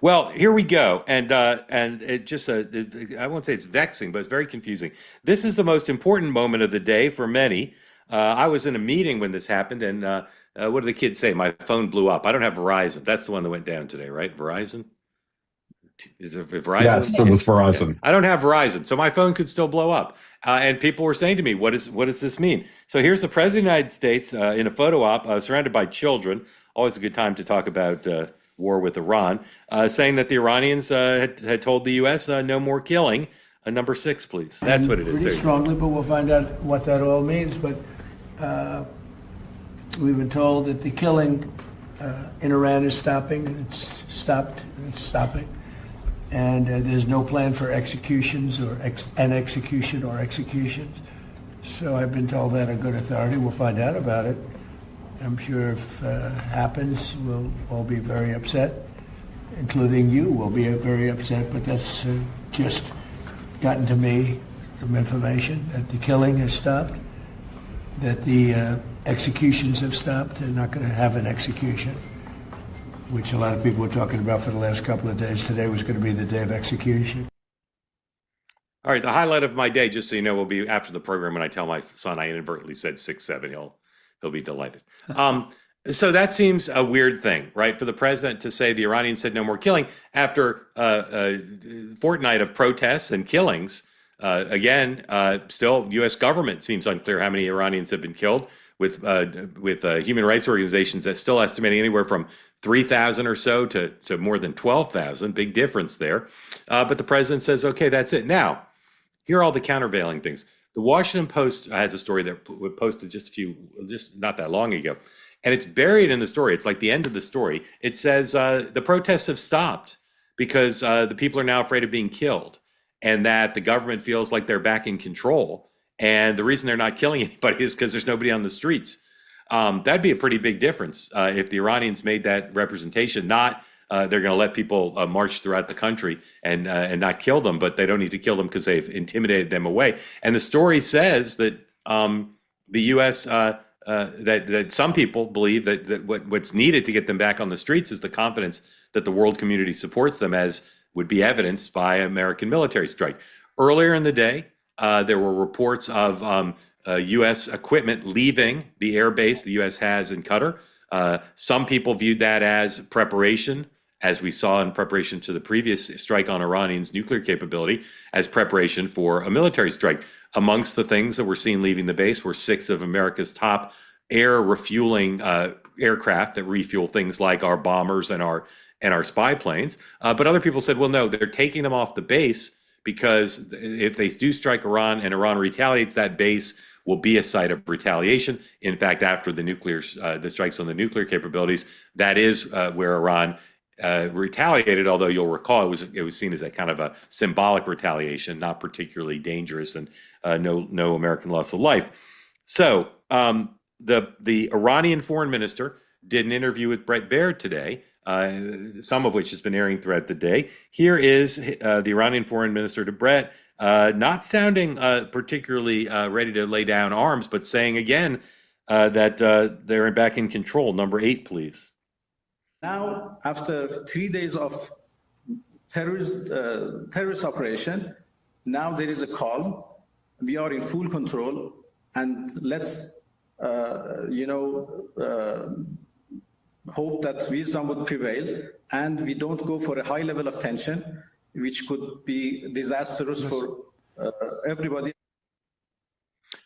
Well, here we go, and it just I won't say it's vexing, but it's very confusing. This is the most important moment of the day for many. I was in a meeting when this happened, and what did the kids say? My phone blew up. I don't have Verizon. That's the one that went down today, right? Verizon? Is it Verizon? Yes, it was Yeah. Verizon. I don't have Verizon, so my phone could still blow up. And people were saying to me, what does this mean?" So here's the President of the United States in a photo op, surrounded by children. Always a good time to talk about war with Iran, saying that the Iranians had told the U.S. No more killing. Number six, please. That's what it is. Pretty strongly, but we'll find out what that all means. But we've been told that the killing in Iran is stopping, and it's stopped, and it's stopping. And there's no plan for executions or an execution or executions. So I've been told that on good authority. We'll find out about it. I'm sure if it happens, we'll all be very upset, including you will be very upset. But that's just gotten to me, some information that the killing has stopped, that the executions have stopped. They're not going to have an execution, which a lot of people were talking about for the last couple of days. Today was going to be the day of execution. All right, the highlight of my day, just so you know, will be after the program when I tell my son I inadvertently said 6-7. He'll be delighted. So that seems a weird thing, right? For the president to say the Iranians said no more killing after a fortnight of protests and killings. Still, U.S. government seems unclear how many Iranians have been killed, with human rights organizations that still estimating anywhere from 3,000 or so to more than 12,000. Big difference there. But the president says, okay, that's it. Now, here are all the countervailing things. The Washington Post has a story that posted just not that long ago, and it's buried in the story. It's like the end of the story. It says the protests have stopped because the people are now afraid of being killed, and that the government feels like they're back in control. And the reason they're not killing anybody is because there's nobody on the streets. That'd be a pretty big difference if the Iranians made that representation. Not they're going to let people march throughout the country and not kill them, but they don't need to kill them because they've intimidated them away. And the story says that the U.S. That some people believe that what's needed to get them back on the streets is the confidence that the world community supports them, as would be evidenced by American military strike. Earlier in the day, there were reports of U.S. equipment leaving the air base the U.S. has in Qatar. Some people viewed that as preparation, as we saw in preparation to the previous strike on Iranians' nuclear capability, as preparation for a military strike. Amongst the things that we're seeing leaving the base were 6 of America's top air refueling aircraft that refuel things like our bombers and our spy planes. But other people said, well, no, they're taking them off the base because if they do strike Iran and Iran retaliates, that base will be a site of retaliation. In fact, after the strikes on the nuclear capabilities, that is where Iran retaliated. Although you'll recall, it was seen as a kind of a symbolic retaliation, not particularly dangerous, and no American loss of life. So the Iranian foreign minister did an interview with Brett Baird today, some of which has been airing throughout the day. Here is the Iranian foreign minister to Brett, not sounding particularly ready to lay down arms, but saying again that they're back in control. Number 8, please. Now, after 3 days of terrorist operation, now there is a calm. We are in full control, and let's, hope that wisdom would prevail, and we don't go for a high level of tension, which could be disastrous for everybody.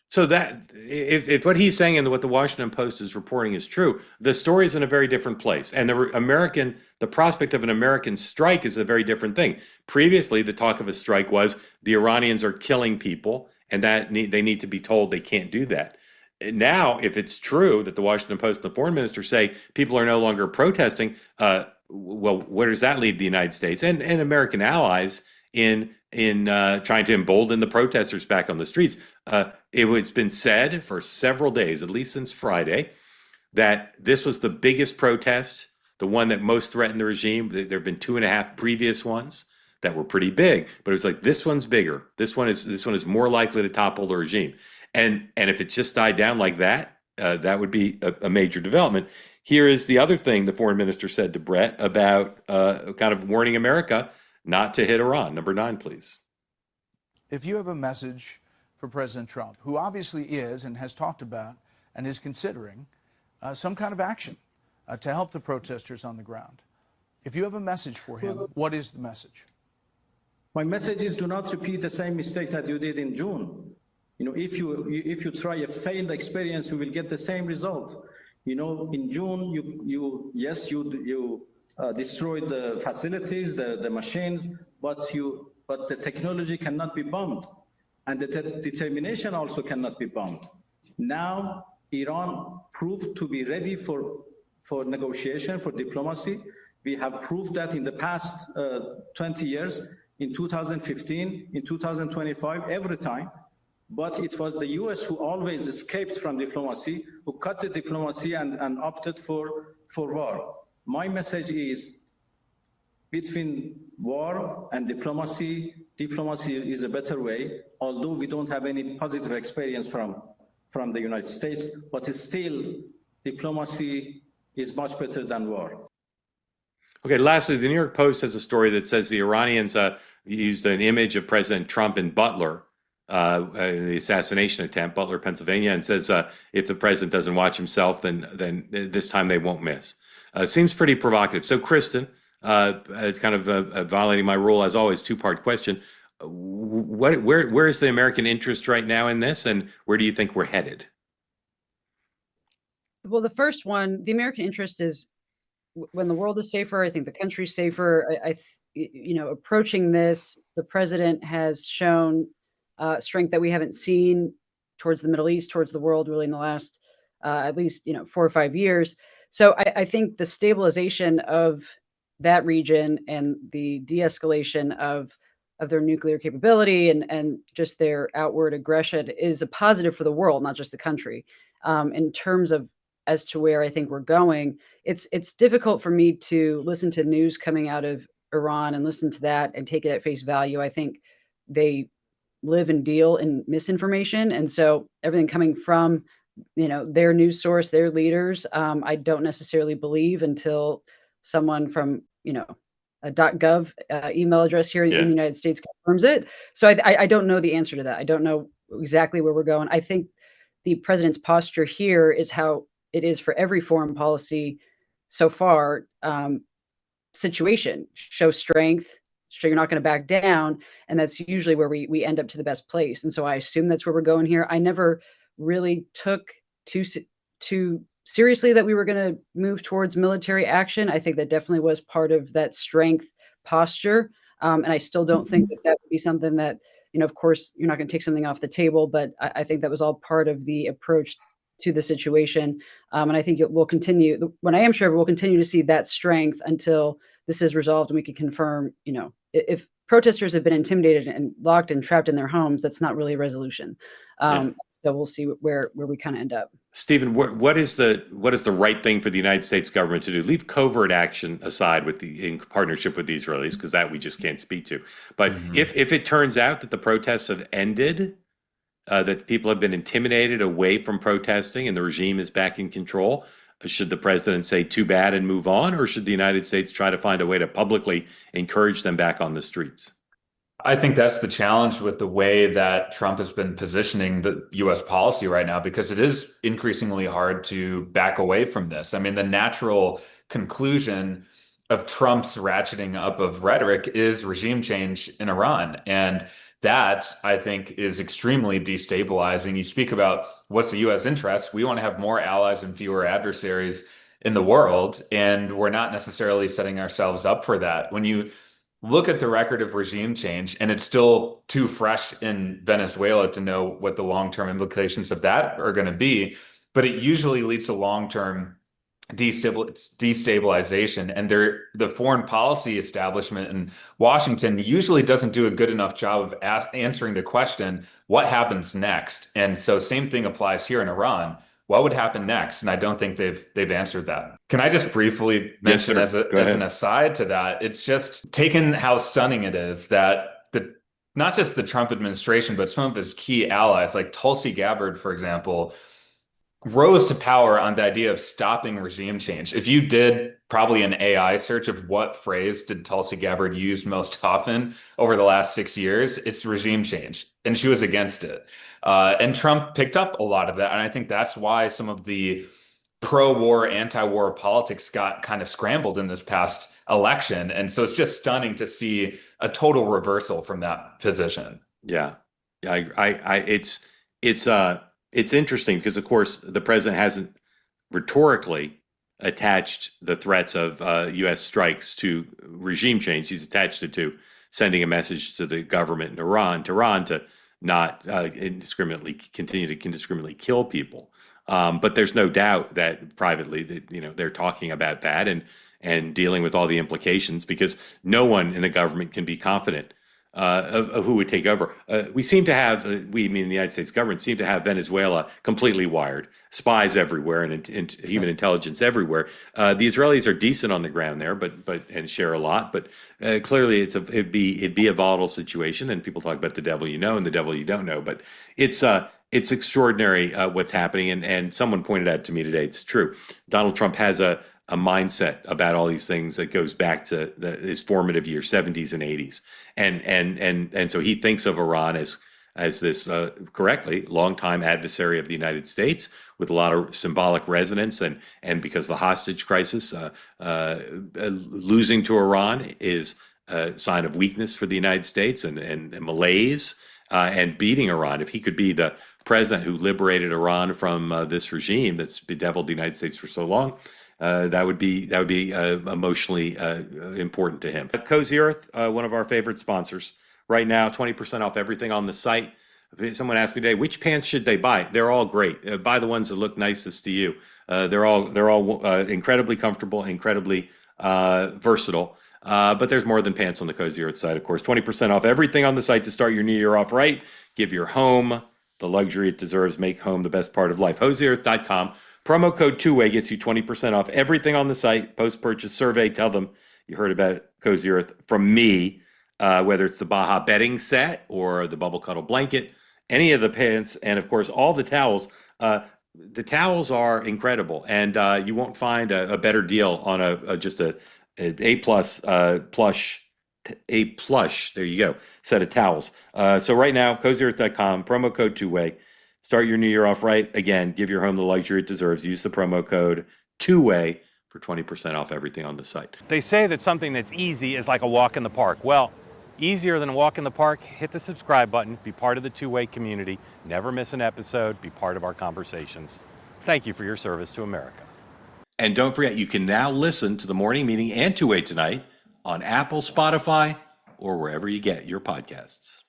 So that if what he's saying and what the Washington Post is reporting is true, the story is in a very different place. And the prospect of an American strike is a very different thing. Previously, the talk of a strike was the Iranians are killing people and that they need to be told they can't do that. Now, if it's true that the Washington Post and the foreign minister say people are no longer protesting, well, where does that leave the United States and American allies in trying to embolden the protesters back on the streets? It's been said for several days, at least since Friday, that this was the biggest protest, the one that most threatened the regime. There have been 2.5 previous ones that were pretty big, but it was like, this one's bigger. This one is more likely to topple the regime. And if it just died down like that, that would be a major development. here is the other thing the foreign minister said to Brett about kind of warning America not to hit Iran. Number 9, please. If you have a message for President Trump, who obviously is and has talked about and is considering some kind of action to help the protesters on the ground, if you have a message for him, what is the message? My message is do not repeat the same mistake that you did in June. If you try a failed experience, you will get the same result. In June, you destroyed the facilities, the machines, but the technology cannot be bombed, and the determination also cannot be bombed. Now, Iran proved to be ready for negotiation, for diplomacy. We have proved that in the past 20 years, in 2015, in 2025, every time. But it was the US who always escaped from diplomacy, who cut the diplomacy and opted for war. My message is, between war and diplomacy is a better way, although we don't have any positive experience from the United States, but still, diplomacy is much better than war. Okay, lastly, the New York Post has a story that says the Iranians used an image of President Trump in Butler, in the assassination attempt, Butler, Pennsylvania, and says if the president doesn't watch himself, then this time they won't miss. Seems pretty provocative. So, Kristin, it's kind of violating my rule, as always, two-part question. Where is the American interest right now in this, and where do you think we're headed? Well, the first one, the American interest is when the world is safer, I think the country's safer. Approaching this, the president has shown strength that we haven't seen towards the Middle East, towards the world, really in the last at least 4 or 5 years. So I think the stabilization of that region and the de-escalation of their nuclear capability and just their outward aggression is a positive for the world, not just the country. In terms of as to where I think we're going, it's difficult for me to listen to news coming out of Iran and listen to that and take it at face value. I think they live and deal in misinformation, and so everything coming from their news source, their leaders, I don't necessarily believe until someone from a .gov email address here in the United States confirms it. So I don't know the answer to that. I don't know exactly where we're going. I think the president's posture here is how it is for every foreign policy so far. Situation, show strength, show you're not going to back down, and that's usually where we end up to the best place. And so I assume that's where we're going here. I never really took too seriously that we were going to move towards military action. I think that definitely was part of that strength posture, and I still don't think that would be something that of course, you're not going to take something off the table, but I think that was all part of the approach to the situation. And I think it will continue. What I am sure of, we'll continue to see that strength until this is resolved and we can confirm, if protesters have been intimidated and locked and trapped in their homes, that's not really a resolution. So we'll see where we kind of end up. Steven, what is the right thing for the United States government to do? Leave covert action aside in partnership with the Israelis, because that we just can't speak to. But if it turns out that the protests have ended, that people have been intimidated away from protesting and the regime is back in control, should the president say too bad and move on, or should the United States try to find a way to publicly encourage them back on the streets? I think that's the challenge with the way that Trump has been positioning the U.S. policy right now, because it is increasingly hard to back away from this. I mean, the natural conclusion of Trump's ratcheting up of rhetoric is regime change in Iran. And that, I think, is extremely destabilizing. You speak about what's the U.S. interest. We want to have more allies and fewer adversaries in the world, and we're not necessarily setting ourselves up for that. When you look at the record of regime change, and it's still too fresh in Venezuela to know what the long-term implications of that are going to be, but it usually leads to long-term destabilization. And the foreign policy establishment in Washington usually doesn't do a good enough job of answering the question, what happens next? And so same thing applies here in Iran. What would happen next? And I don't think they've answered that. Can I just briefly mention as an aside to that, it's just taken how stunning it is that not just the Trump administration, but some of his key allies, like Tulsi Gabbard, for example, rose to power on the idea of stopping regime change. If you did probably an AI search of what phrase did Tulsi Gabbard use most often over the last 6 years, it's regime change. And she was against it. And Trump picked up a lot of that. And I think that's why some of the pro-war, anti-war politics got kind of scrambled in this past election. And so it's just stunning to see a total reversal from that position. Yeah. It's interesting because, of course, the president hasn't rhetorically attached the threats of U.S. strikes to regime change. He's attached it to sending a message to the government in Tehran to not indiscriminately kill people. But there's no doubt that privately that they're talking about that and dealing with all the implications, because no one in the government can be confident of who would take over. We seem to have, we mean the United States government, seem to have Venezuela completely wired, spies everywhere and human intelligence everywhere. The Israelis are decent on the ground there, but and share a lot. But clearly, it'd be a volatile situation. And people talk about the devil you know and the devil you don't know. But it's extraordinary what's happening. And someone pointed out to me today, it's true. Donald Trump has a mindset about all these things that goes back to his formative years, 70s and 80s. And so he thinks of Iran as this correctly longtime adversary of the United States with a lot of symbolic resonance, and because the hostage crisis, losing to Iran is a sign of weakness for the United States and malaise, and beating Iran. If he could be the president who liberated Iran from this regime that's bedeviled the United States for so long, that would be emotionally important to him. Cozy Earth, one of our favorite sponsors. Right now, 20% off everything on the site. Someone asked me today, which pants should they buy? They're all great. Buy the ones that look nicest to you. They're all incredibly comfortable, incredibly versatile. But there's more than pants on the Cozy Earth site, of course. 20% off everything on the site to start your new year off right. Give your home the luxury it deserves. Make home the best part of life. HosieEarth.com. Promo code 2way gets you 20% off everything on the site. Post-purchase survey. Tell them you heard about Cozy Earth from me, whether it's the Baja bedding set or the Bubble Cuddle blanket, any of the pants, and of course, all the towels. The towels are incredible, and you won't find a better deal on just an A-plus plush, there you go, set of towels. So right now, CozyEarth.com, promo code 2way. Start your new year off right. Again, give your home the luxury it deserves. Use the promo code 2way for 20% off everything on the site. They say that something that's easy is like a walk in the park. Well, easier than a walk in the park, hit the subscribe button, be part of the 2way community, never miss an episode, be part of our conversations. Thank you for your service to America. And don't forget, you can now listen to the morning meeting and 2way tonight on Apple, Spotify, or wherever you get your podcasts.